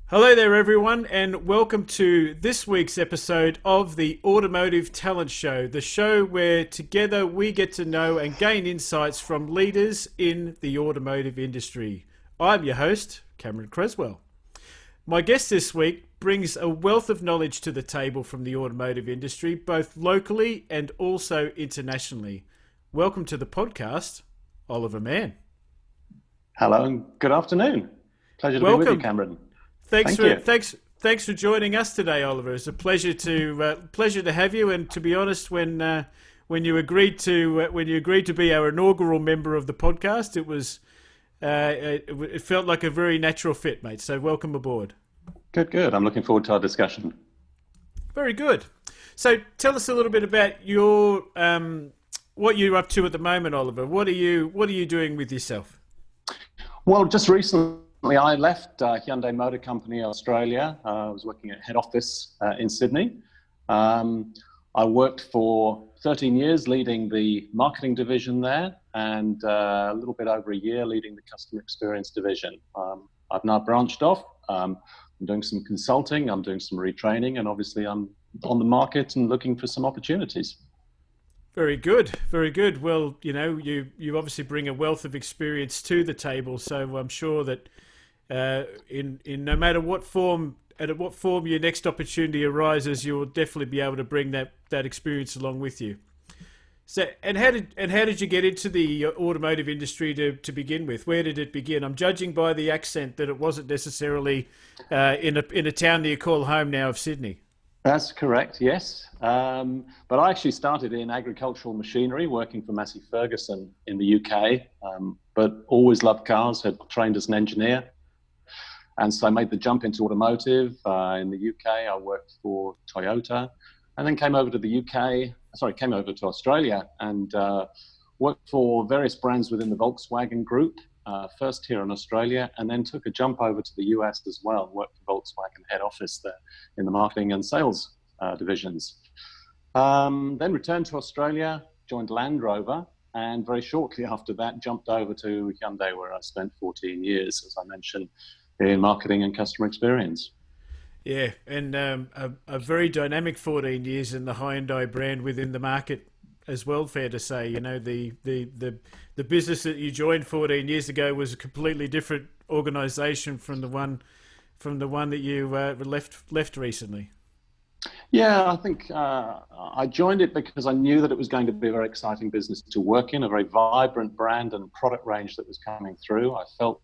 Hello there, everyone, and welcome to this week's episode of the Automotive Talent Show, the show where together we get to know and gain insights from leaders in the automotive industry. I'm your host, Cameron Creswell. My guest this week brings a wealth of knowledge to the table from the automotive industry, both locally and also internationally. Welcome to the podcast, Oliver Mann. Hello and good afternoon. Pleasure to be with you, Welcome. Cameron. Thanks Thank for you. thanks thanks for joining us today, Oliver. It's a pleasure to have you. And to be honest, when you agreed to be our inaugural member of the podcast, it felt like a very natural fit, mate. So welcome aboard. Good. I'm looking forward to our discussion. Very good. So tell us a little bit about your what you're up to at the moment, Oliver. What are you doing with yourself? Well, just recently I left Hyundai Motor Company Australia. I was working at head office in Sydney. I worked for 13 years leading the marketing division there and a little bit over a year leading the customer experience division. I've now branched off. I'm doing some consulting, I'm doing some retraining, and obviously I'm on the market and looking for some opportunities. Very good, very good. Well, you obviously bring a wealth of experience to the table, so I'm sure that in no matter what form your next opportunity arises, you'll definitely be able to bring that experience along with you. So, and how did you get into the automotive industry to begin with? Where did it begin? I'm judging by the accent that it wasn't necessarily in a town that you call home now of Sydney. That's correct, yes. But I actually started in agricultural machinery, working for Massey Ferguson in the UK, but always loved cars, had trained as an engineer. And so I made the jump into automotive. In the UK, I worked for Toyota, and then came over to Australia and worked for various brands within the Volkswagen Group, first here in Australia, and then took a jump over to the US as well, worked for Volkswagen head office there in the marketing and sales divisions. Then returned to Australia, joined Land Rover, and very shortly after that jumped over to Hyundai, where I spent 14 years, as I mentioned, in marketing and customer experience. Yeah, and a very dynamic 14 years in the Hyundai brand within the market as well. Fair to say, the business that you joined 14 years ago was a completely different organisation from the one that you left recently. Yeah, I think I joined it because I knew that it was going to be a very exciting business to work in, a very vibrant brand and product range that was coming through. I felt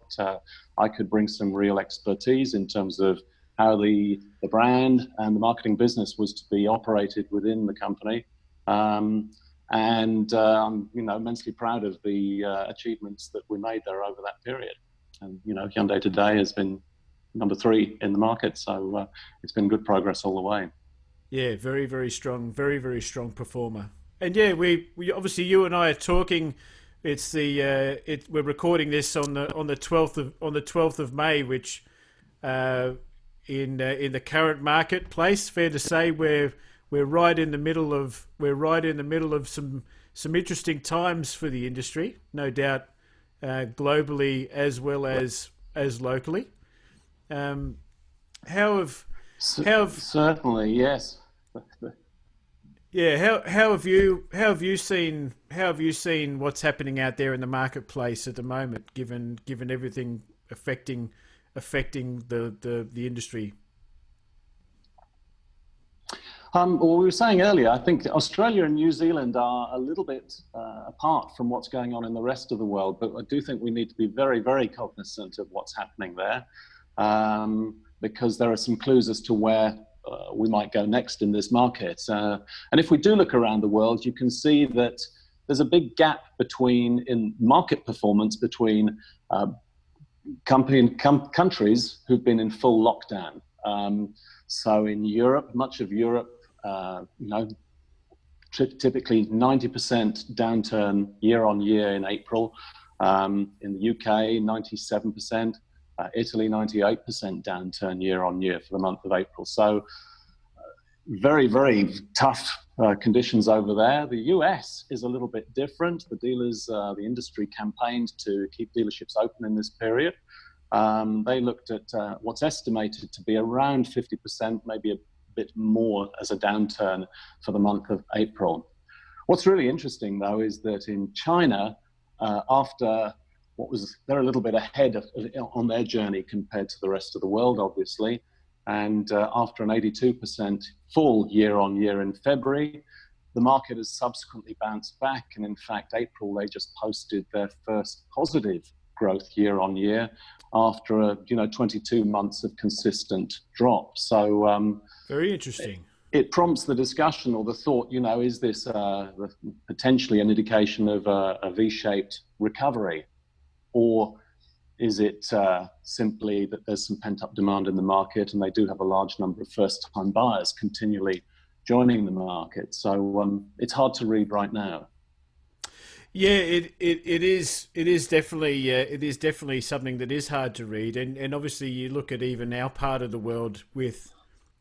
I could bring some real expertise in terms of how the brand and the marketing business was to be operated within the company. I'm immensely proud of the achievements that we made there over that period. And, Hyundai today has been number 3 in the market. So it's been good progress all the way. Yeah, very, very strong, very, very strong performer. And yeah, we obviously you and I are talking. It's we're recording this on the 12th of May, which in the current marketplace, fair to say we're right in the middle of some interesting times for the industry, no doubt, globally as well as locally. How have Certainly, yes. Yeah, how have you seen what's happening out there in the marketplace at the moment, given everything affecting the industry? Well, we were saying earlier, I think Australia and New Zealand are a little bit apart from what's going on in the rest of the world, but I do think we need to be very, very cognizant of what's happening there, because there are some clues as to where we might go next in this market. And if we do look around the world, you can see that there's a big gap in market performance between countries who've been in full lockdown. So in Europe, much of Europe, typically 90% downturn year on year in April. In the UK, 97%. Italy, 98% downturn year on year for the month of April. So very, very tough conditions over there. The US is a little bit different. The industry campaigned to keep dealerships open in this period. They looked at what's estimated to be around 50%, maybe a bit more, as a downturn for the month of April. What's really interesting, though, is that in China, after they're a little bit ahead on their journey compared to the rest of the world, obviously. And after an 82% fall year on year in February, the market has subsequently bounced back. And in fact, April, they just posted their first positive growth year on year after 22 months of consistent drop. So very interesting. It prompts the discussion or the thought, is this potentially an indication of a V-shaped recovery? Or is it simply that there's some pent-up demand in the market and they do have a large number of first-time buyers continually joining the market? So it's hard to read right now. Yeah, it is definitely something that is hard to read, and obviously you look at even our part of the world with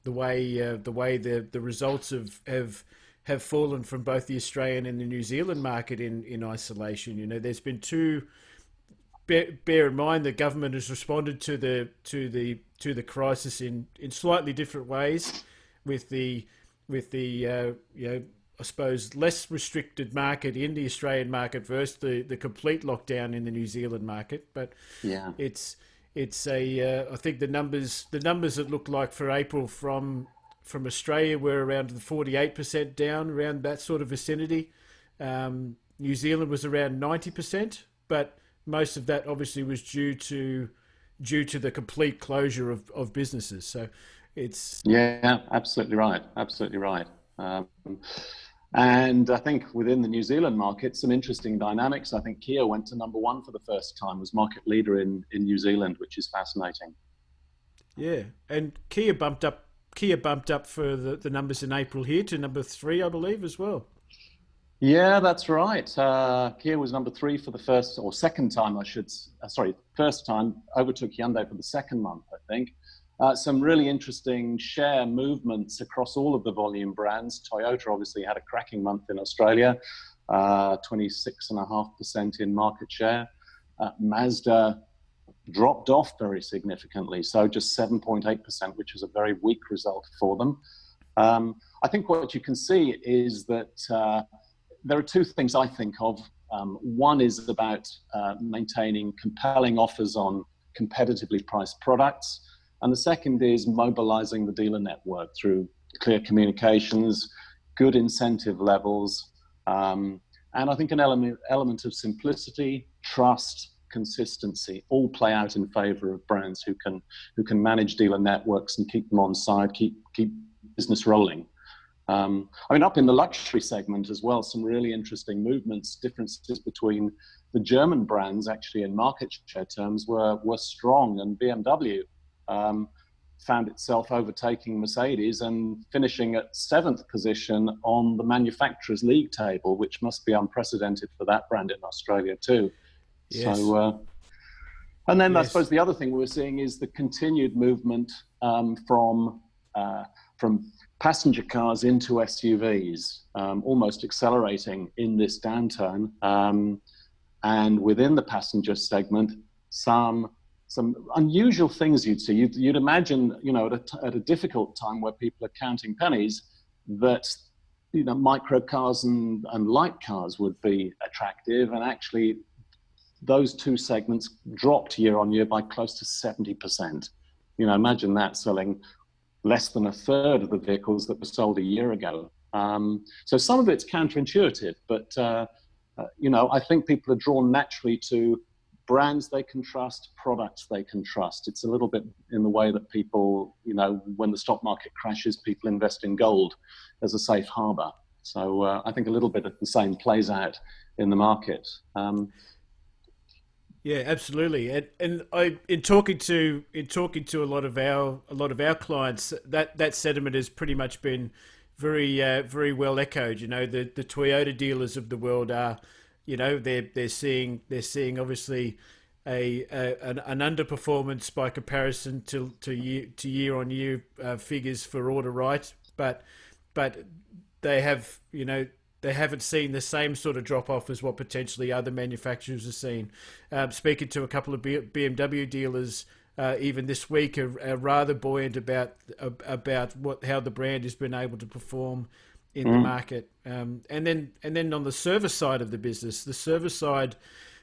the way the results have fallen from both the Australian and the New Zealand market in isolation. There's been two. Bear in mind the government has responded to the crisis in slightly different ways, with the I suppose less restricted market in the Australian market versus the complete lockdown in the New Zealand market. But yeah, I think the numbers that look like for April from Australia were around the 48% down, around that sort of vicinity. New Zealand was around 90%, but most of that obviously was due to the complete closure of businesses. So it's absolutely right. And I think within the New Zealand market, some interesting dynamics. I think Kia went to number one for the first time, was market leader in New Zealand, which is fascinating. Yeah, and Kia bumped up for the numbers in April here to number 3, I believe, as well. Yeah, that's right. Kia was number 3 for the second time, first time, overtook Hyundai for the second month, I think. Some really interesting share movements across all of the volume brands. Toyota obviously had a cracking month in Australia, 26.5% in market share. Mazda dropped off very significantly, so just 7.8%, which is a very weak result for them. I think what you can see is that there are two things I think of. One is about maintaining compelling offers on competitively priced products. And the second is mobilizing the dealer network through clear communications, good incentive levels, and I think an element of simplicity, trust, consistency all play out in favor of brands who can manage dealer networks and keep them on side, keep business rolling. Up in the luxury segment as well, some really interesting movements, differences between the German brands actually in market share terms were strong, and BMW found itself overtaking Mercedes and finishing at 7th position on the manufacturers league table, which must be unprecedented for that brand in Australia too. Yes. So, and then yes. I suppose the other thing we're seeing is the continued movement from passenger cars into SUVs, almost accelerating in this downturn. And within the passenger segment, some unusual things you'd see. You'd imagine, at a difficult time where people are counting pennies, that micro cars and light cars would be attractive, and actually those two segments dropped year on year by close to 70%. Imagine that, selling less than a third of the vehicles that were sold a year ago. So some of it's counterintuitive, but I think people are drawn naturally to brands they can trust, products they can trust. It's a little bit in the way that people, when the stock market crashes, people invest in gold as a safe harbor. So I think a little bit of the same plays out in the market. Yeah, absolutely. And in talking to a lot of our clients, that sentiment has pretty much been very well echoed. The Toyota dealers of the world are, they're seeing obviously an underperformance by comparison to year on year figures for order right, but they have they haven't seen the same sort of drop off as what potentially other manufacturers have seen. Speaking to a couple of BMW dealers even this week, are rather buoyant about how the brand has been able to perform in the market. And then on the service side of the business, the service side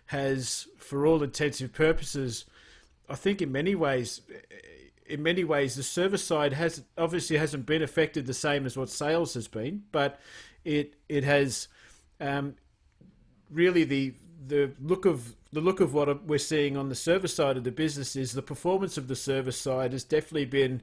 has, for all intensive purposes, I think in many ways, the service side hasn't been affected the same as what sales has been, but it has really the look of what we're seeing on the service side of the business is the performance of the service side has definitely been,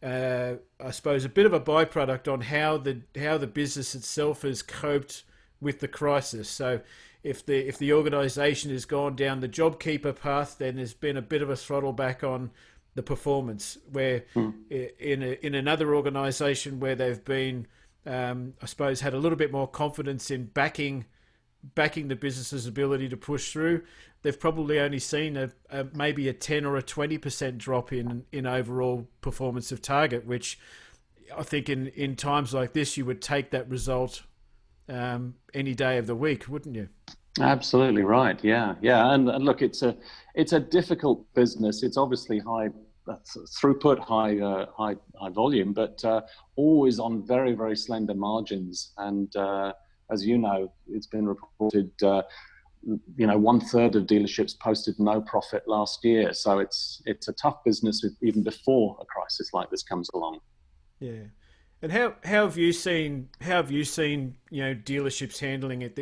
I suppose, a bit of a byproduct on how the business itself has coped with the crisis. So if the organisation has gone down the JobKeeper path, then there's been a bit of a throttle back on the performance. Where in another organisation where they've been, I suppose, had a little bit more confidence in backing the business's ability to push through, they've probably only seen maybe a 10 or a 20% drop in overall performance of target, which I think in times like this you would take that result any day of the week, wouldn't you? Absolutely right. Yeah, yeah. And look, it's a difficult business. It's obviously high throughput, high volume, but always on very, very slender margins. And as you know, it's been reported, 1/3 of dealerships posted no profit last year. So it's a tough business even before a crisis like this comes along. Yeah. And how have you seen dealerships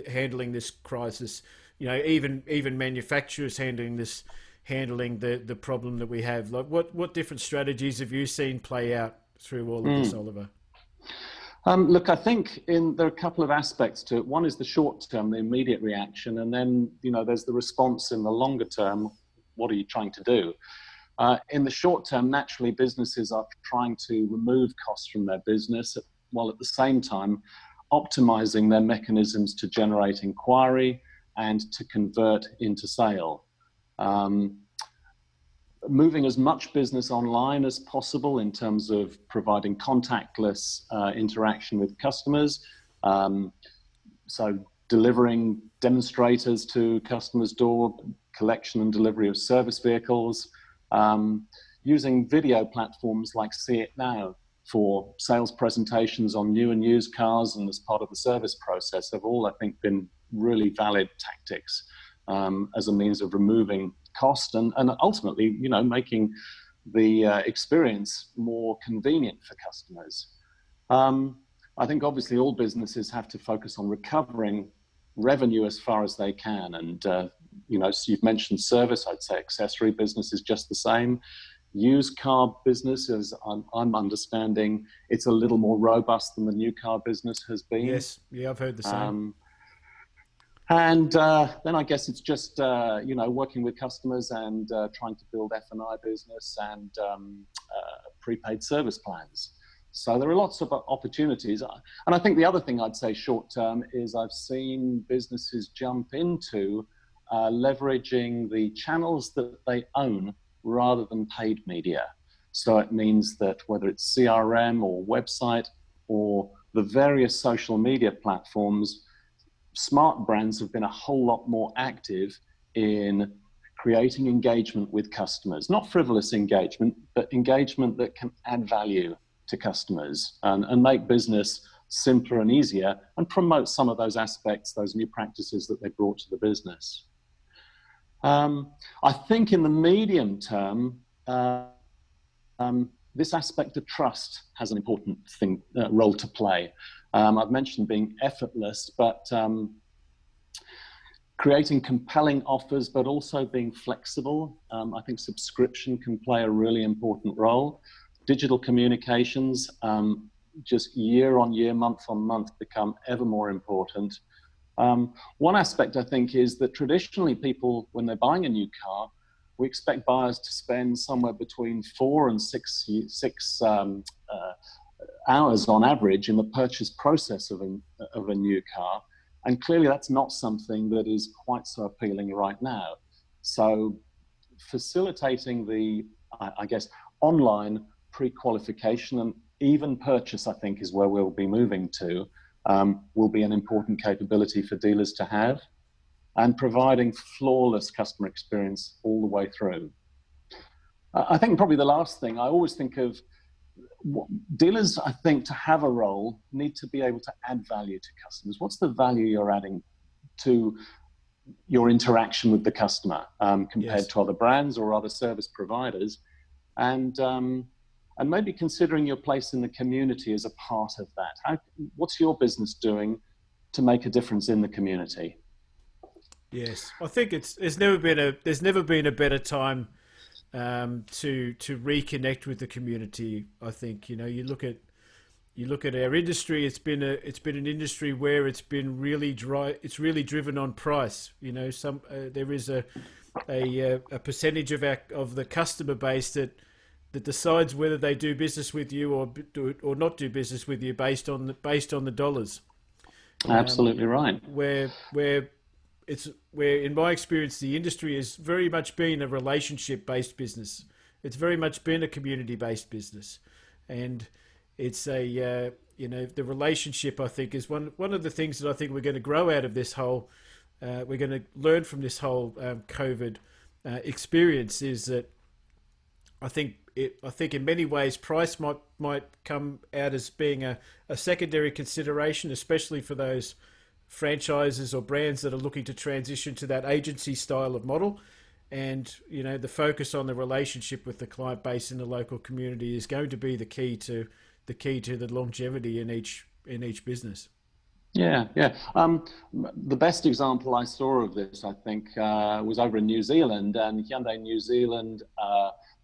handling this crisis? Even manufacturers handling the problem that we have. Like what different strategies have you seen play out through all of this, Oliver? Look, I think there are a couple of aspects to it. One is the short term, the immediate reaction, and then there's the response in the longer term. What are you trying to do? In the short term, naturally, businesses are trying to remove costs from their business, while at the same time optimizing their mechanisms to generate inquiry and to convert into sale. Moving as much business online as possible in terms of providing contactless interaction with customers. So delivering demonstrators to customers' door, collection and delivery of service vehicles, using video platforms like See It Now for sales presentations on new and used cars and as part of the service process have all, I think, been really valid tactics as a means of removing cost and ultimately, making the experience more convenient for customers. I think obviously all businesses have to focus on recovering revenue as far as they can. And, so you've mentioned service, I'd say accessory business is just the same. Used car business, as I'm understanding, it's a little more robust than the new car business has been. Yes, yeah, I've heard the same. And then I guess it's just, working with customers and trying to build F&I business and prepaid service plans. So there are lots of opportunities. And I think the other thing I'd say short term is I've seen businesses jump into leveraging the channels that they own rather than paid media. So it means that whether it's CRM or website or the various social media platforms, smart brands have been a whole lot more active in creating engagement with customers, not frivolous engagement, but engagement that can add value to customers and make business simpler and easier and promote some of those aspects, those new practices that they brought to the business. I think in the medium term, this aspect of trust has an important role to play. I've mentioned being effortless, but creating compelling offers, but also being flexible. I think subscription can play a really important role. Digital communications, just year on year, month on month, become ever more important. One aspect, I think, is that traditionally people, when they're buying a new car, we expect buyers to spend somewhere between 4 and 6 hours on average in the purchase process of a new car. And clearly that's not something that is quite so appealing right now. So facilitating the, I guess, online pre-qualification and even purchase, I think, is where we'll be moving to. will be an important capability for dealers to have, and providing flawless customer experience all the way through. I think probably the last thing, I always think of dealers, I think, to have a role, need to be able to add value to customers. What's the value you're adding to your interaction with the customer compared to other brands or other service providers? And maybe considering your place in the community as a part of that. What's your business doing to make a difference in the community? Yes, I think there's never been a better time to reconnect with the community. I think, you know, you look at our industry. It's been an industry where it's been really dry. It's really driven on price. You know, there is a percentage of the customer base that decides whether they do business with you or not do business with you based on the dollars. Absolutely right. Where in my experience the industry has very much been a relationship based business. It's very much been a community based business, and it's the relationship, I think, is one of the things that I think we're going to grow out of this whole. We're going to learn from this whole COVID experience is that I think in many ways price might come out as being a secondary consideration, especially for those franchises or brands that are looking to transition to that agency style of model. And, you know, the focus on the relationship with the client base in the local community is going to be the key to the longevity in each business. Yeah. The best example I saw of this, I think, was over in New Zealand, and Hyundai New Zealand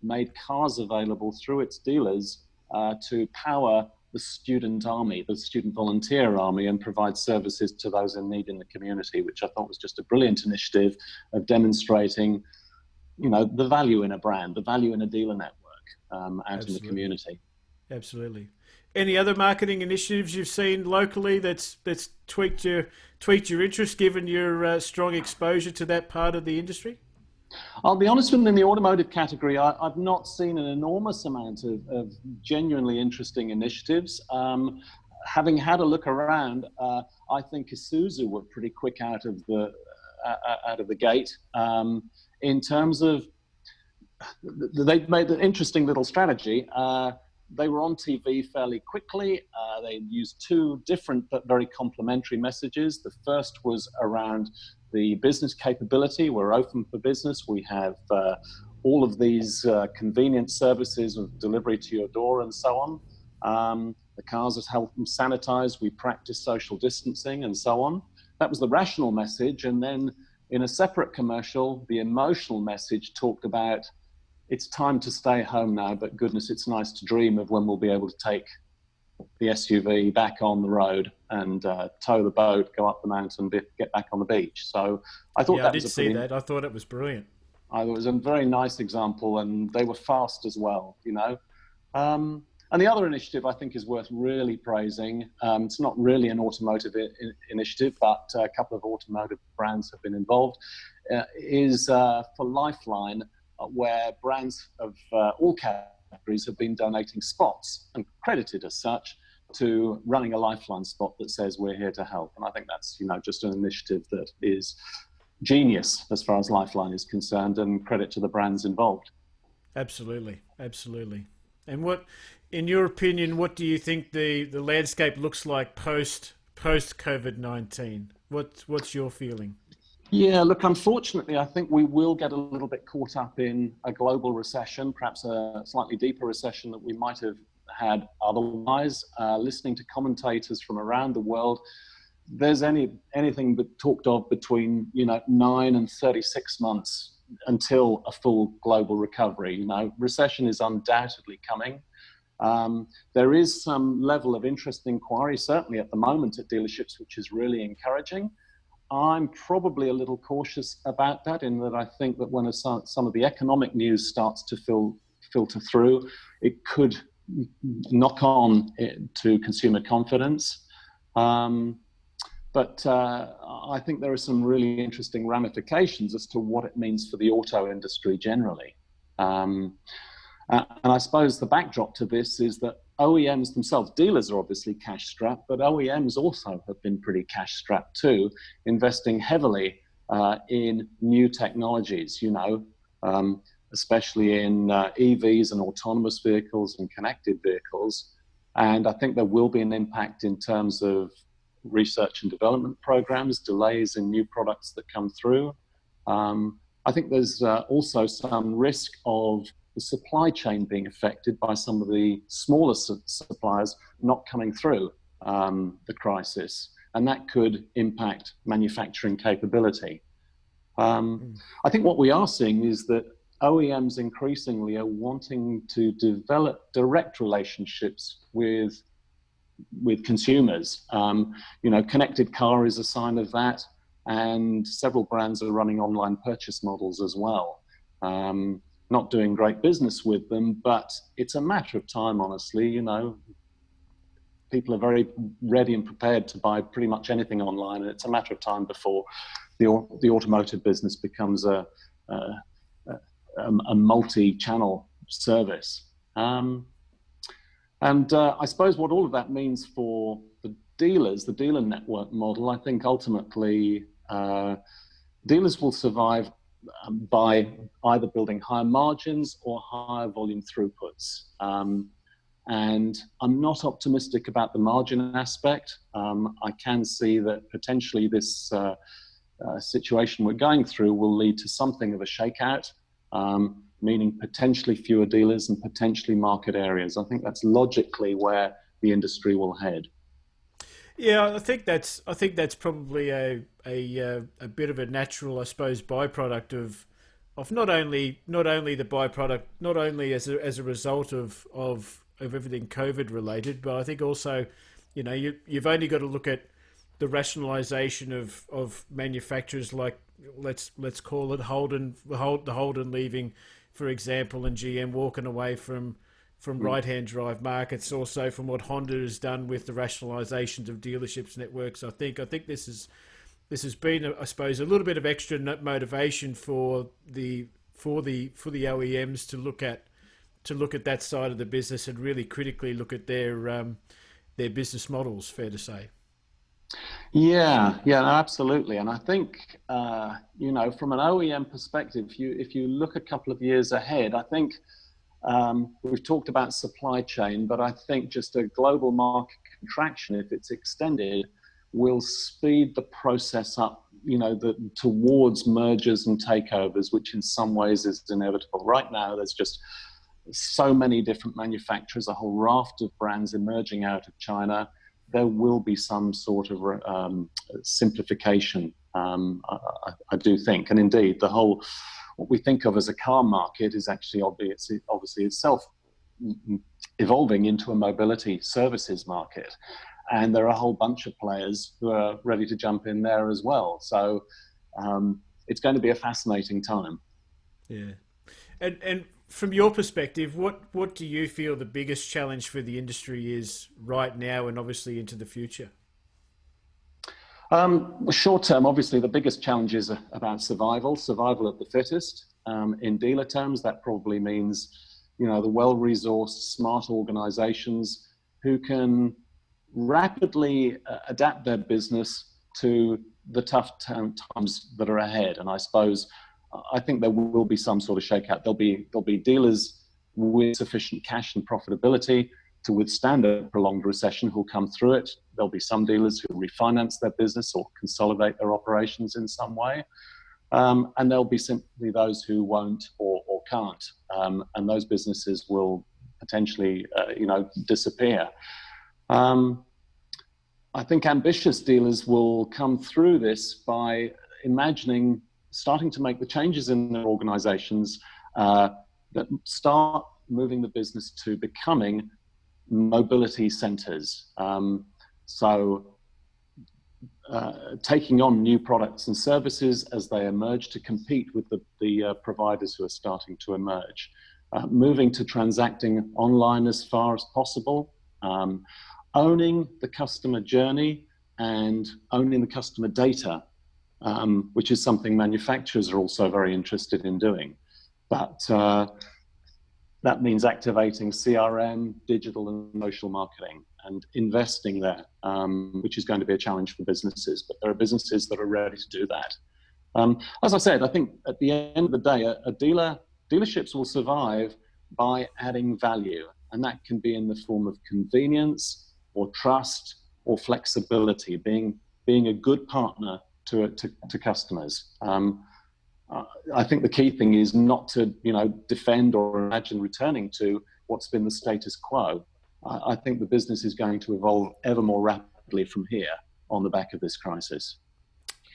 made cars available through its dealers to power the student army, the student volunteer army, and provide services to those in need in the community, which I thought was just a brilliant initiative of demonstrating, you know, the value in a brand, the value in a dealer network out in the community. Absolutely. Any other marketing initiatives you've seen locally that's tweaked your interest, given your strong exposure to that part of the industry? I'll be honest with you, in the automotive category, I've not seen an enormous amount of genuinely interesting initiatives. Having had a look around, I think Isuzu were pretty quick out of the gate in terms of they made an interesting little strategy. They were on TV fairly quickly. They used two different but very complementary messages. The first was around the business capability. We're open for business. We have all of these convenient services of delivery to your door and so on. The cars are helped and sanitized. We practice social distancing and so on. That was the rational message. And then in a separate commercial, the emotional message talked about, it's time to stay home now, but goodness, it's nice to dream of when we'll be able to take the SUV back on the road and tow the boat, go up the mountain, get back on the beach. So I thought I did see that. I thought it was brilliant. It was a very nice example, and they were fast as well, you know. And the other initiative I think is worth really praising. It's not really an automotive initiative, but a couple of automotive brands have been involved, is for Lifeline, where brands of all categories have been donating spots and credited as such to running a Lifeline spot that says we're here to help. And I think that's, you know, just an initiative that is genius as far as Lifeline is concerned, and credit to the brands involved. Absolutely. And what, in your opinion, what do you think the landscape looks like post COVID-19? What's your feeling? Yeah, look, unfortunately, I think we will get a little bit caught up in a global recession, perhaps a slightly deeper recession that we might have had otherwise. Listening to commentators from around the world, there's anything but talked of between 9 and 36 months until a full global recovery. Recession is undoubtedly coming. There is some level of interest inquiry, certainly at the moment at dealerships, which is really encouraging. I'm probably a little cautious about that, in that I think that when some of the economic news starts to filter through, it could knock on to consumer confidence. But I think there are some really interesting ramifications as to what it means for the auto industry generally. And I suppose the backdrop to this is that OEMs themselves, dealers are obviously cash strapped, but OEMs also have been pretty cash strapped too, investing heavily in new technologies, especially in EVs and autonomous vehicles and connected vehicles. And I think there will be an impact in terms of research and development programs, delays in new products that come through. I think there's also some risk of the supply chain being affected by some of the smaller suppliers not coming through the crisis, and that could impact manufacturing capability. I think what we are seeing is that OEMs increasingly are wanting to develop direct relationships with consumers. Connected car is a sign of that, and several brands are running online purchase models as well. Not doing great business with them, but it's a matter of time, honestly. People are very ready and prepared to buy pretty much anything online, and it's a matter of time before the automotive business becomes a multi-channel service. And I suppose what all of that means for the dealers, the dealer network model, I think ultimately dealers will survive by either building higher margins or higher volume throughputs. And I'm not optimistic about the margin aspect. I can see that potentially this situation we're going through will lead to something of a shakeout, meaning potentially fewer dealers and potentially market areas. I think that's logically where the industry will head. Yeah, I think that's probably a bit of a natural, I suppose, byproduct of not only the byproduct, not only as a result of everything COVID related, but I think also, you've only got to look at the rationalisation of manufacturers like let's call it Holden leaving, for example, and GM walking away from right-hand drive markets, also from what Honda has done with the rationalisations of dealerships networks. I think this has been, I suppose, a little bit of extra motivation for the OEMs to look at that side of the business and really critically look at their business models. Fair to say. Yeah, no, absolutely. And I think from an OEM perspective, if you look a couple of years ahead, I think. We've talked about supply chain, but I think just a global market contraction, if it's extended, will speed the process up, towards mergers and takeovers, which in some ways is inevitable. Right now, there's just so many different manufacturers, a whole raft of brands emerging out of China. There will be some sort of simplification, I do think. And indeed, what we think of as a car market is actually obviously itself evolving into a mobility services market. And there are a whole bunch of players who are ready to jump in there as well. So it's going to be a fascinating time. Yeah. And from your perspective, what do you feel the biggest challenge for the industry is right now and obviously into the future? Short term, obviously, the biggest challenge is about survival of the fittest. In dealer terms, that probably means, the well-resourced, smart organizations who can rapidly adapt their business to the tough times that are ahead. And I think there will be some sort of shakeout. There'll be dealers with sufficient cash and profitability to withstand a prolonged recession who'll come through it. There'll be some dealers who refinance their business or consolidate their operations in some way. And there'll be simply those who won't or can't. And those businesses will potentially, disappear. I think ambitious dealers will come through this by starting to make the changes in their organizations that start moving the business to becoming mobility centers. Taking on new products and services as they emerge to compete with the providers who are starting to emerge. Moving to transacting online as far as possible. Owning the customer journey and owning the customer data, which is something manufacturers are also very interested in doing. But that means activating CRM, digital and emotional marketing, and investing there, which is going to be a challenge for businesses. But there are businesses that are ready to do that. As I said, I think at the end of the day, dealerships will survive by adding value, and that can be in the form of convenience or trust or flexibility, being a good partner to customers. I think the key thing is not to, defend or imagine returning to what's been the status quo. I think the business is going to evolve ever more rapidly from here on the back of this crisis.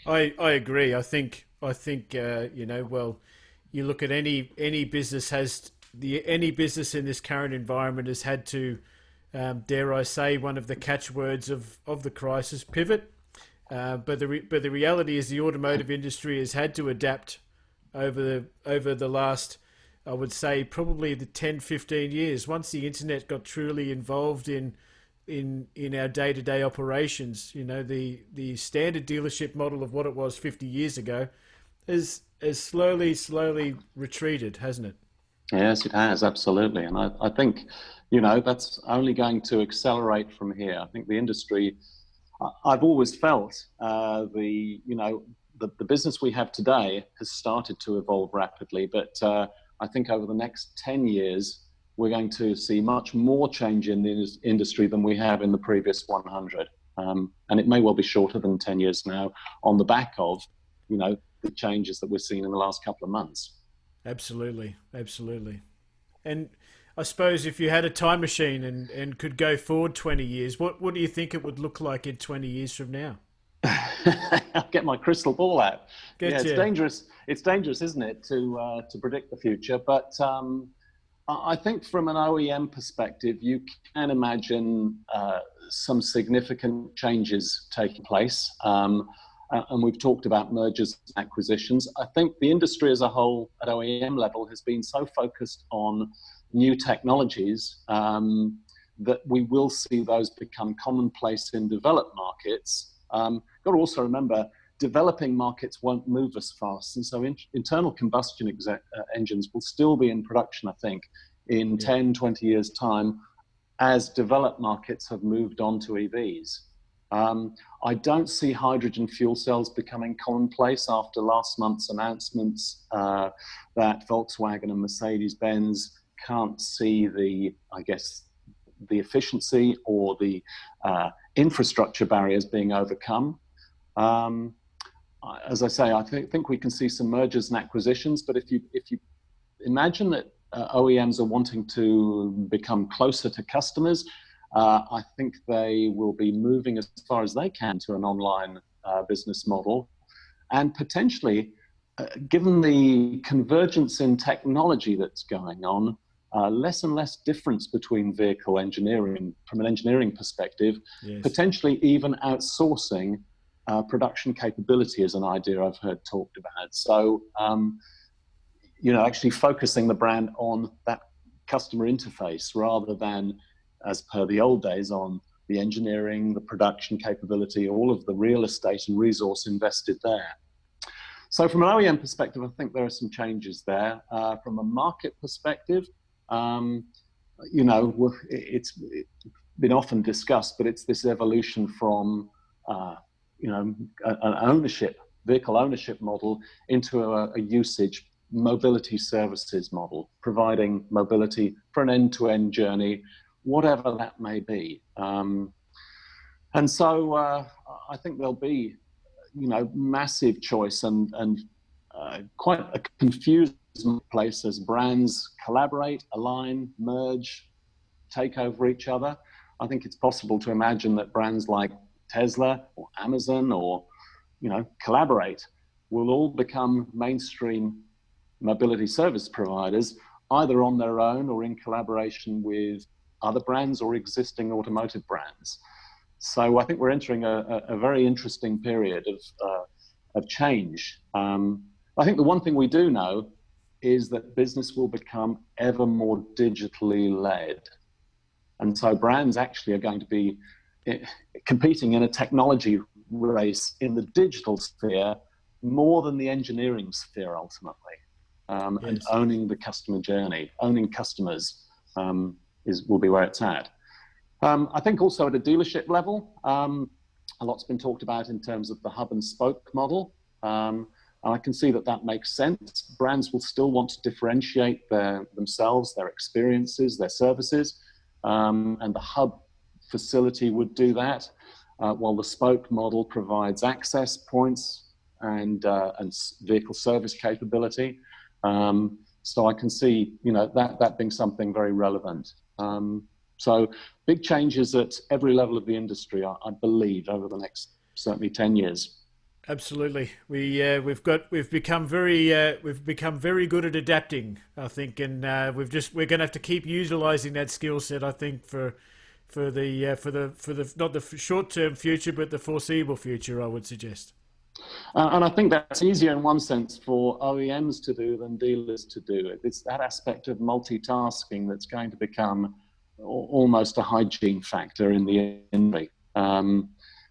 I agree. I think well, you look at any business any business in this current environment has had to, dare I say, one of the catchwords of the crisis, pivot. But the reality is the automotive industry has had to adapt over the last, I would say, probably the 10, 15 years. Once the internet got truly involved in our day-to-day operations, the standard dealership model of what it was 50 years ago has slowly retreated, hasn't it? Yes, it has, absolutely. And I think, that's only going to accelerate from here. I think the industry, I've always felt the business we have today has started to evolve rapidly, but I think over the next 10 years, we're going to see much more change in the industry than we have in the previous 100. And it may well be shorter than 10 years now on the back of, the changes that we're seeing in the last couple of months. Absolutely. And I suppose if you had a time machine and could go forward 20 years, what do you think it would look like in 20 years from now? I'll get my crystal ball out. It's dangerous. It's dangerous, isn't it, to predict the future? But I think from an OEM perspective, you can imagine some significant changes taking place. And we've talked about mergers and acquisitions. I think the industry as a whole at OEM level has been so focused on new technologies that we will see those become commonplace in developed markets. Got to also remember, developing markets won't move as fast. And so internal combustion engines will still be in production, I think, in 10, 20 years' time, as developed markets have moved on to EVs. I don't see hydrogen fuel cells becoming commonplace after last month's announcements that Volkswagen and Mercedes-Benz can't see the efficiency or the infrastructure barriers being overcome. As I say, I think we can see some mergers and acquisitions, but if you imagine that OEMs are wanting to become closer to customers, I think they will be moving as far as they can to an online business model. And potentially, given the convergence in technology that's going on, less and less difference between vehicle engineering from an engineering perspective, potentially even outsourcing production capability is an idea I've heard talked about. So, actually focusing the brand on that customer interface rather than, as per the old days, on the engineering, the production capability, all of the real estate and resource invested there. So from an OEM perspective, I think there are some changes there. From a market perspective, it's been often discussed, but it's this evolution from, an vehicle ownership model into a usage mobility services model, providing mobility for an end-to-end journey, whatever that may be. And so I think there'll be, massive choice and quite a confused place as brands collaborate, align, merge, take over each other. I think it's possible to imagine that brands like Tesla or Amazon or, Collaborate will all become mainstream mobility service providers, either on their own or in collaboration with other brands or existing automotive brands. So I think we're entering a very interesting period of change. I think the one thing we do know is that business will become ever more digitally led. And so brands actually are going to be competing in a technology race in the digital sphere more than the engineering sphere ultimately. and Yes. owning the customer journey, owning customers will be where it's at. I think also at a dealership level, a lot's been talked about in terms of the hub and spoke model. And I can see that that makes sense. Brands will still want to differentiate themselves, their experiences, their services, and the hub facility would do that, while the spoke model provides access points and vehicle service capability. So I can see, that being something very relevant. So big changes at every level of the industry, I believe, over the next certainly 10 years. Absolutely. We've become very good at adapting, I think, and we're going to have to keep utilizing that skill set, I think, for the not the short term future, but the foreseeable future, I would suggest. And I think that's easier in one sense for OEMs to do than dealers to do it. It's that aspect of multitasking that's going to become almost a hygiene factor in the industry,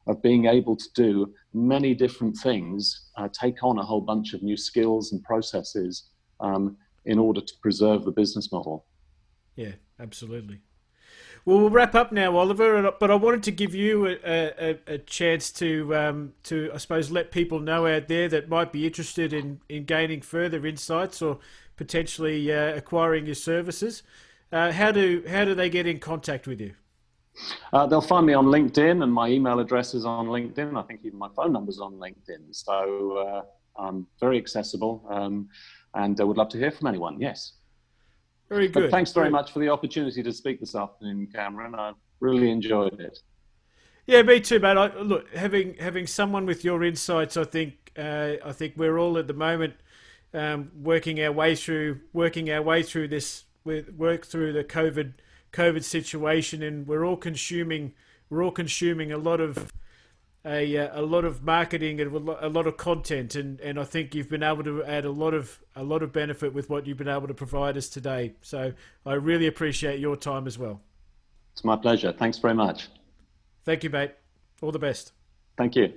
of being able to do many different things, take on a whole bunch of new skills and processes in order to preserve the business model. Yeah, absolutely. Well, we'll wrap up now, Oliver. But I wanted to give you a chance to I suppose let people know out there that might be interested in gaining further insights or potentially acquiring your services. How do they get in contact with you? They'll find me on LinkedIn, and my email address is on LinkedIn. I think even my phone number's on LinkedIn. So I'm very accessible, and I would love to hear from anyone. Yes. Very good. But thanks very much for the opportunity to speak this afternoon, Cameron. I really enjoyed it. Yeah, me too, mate. Look, having someone with your insights, I think we're all at the moment working our way through this, work through the COVID situation, and we're all consuming a lot of marketing and a lot of content, and I think you've been able to add a lot of benefit with what you've been able to provide us today. So I really appreciate your time as well. It's my pleasure. Thanks very much. Thank you, mate. All the best. Thank you.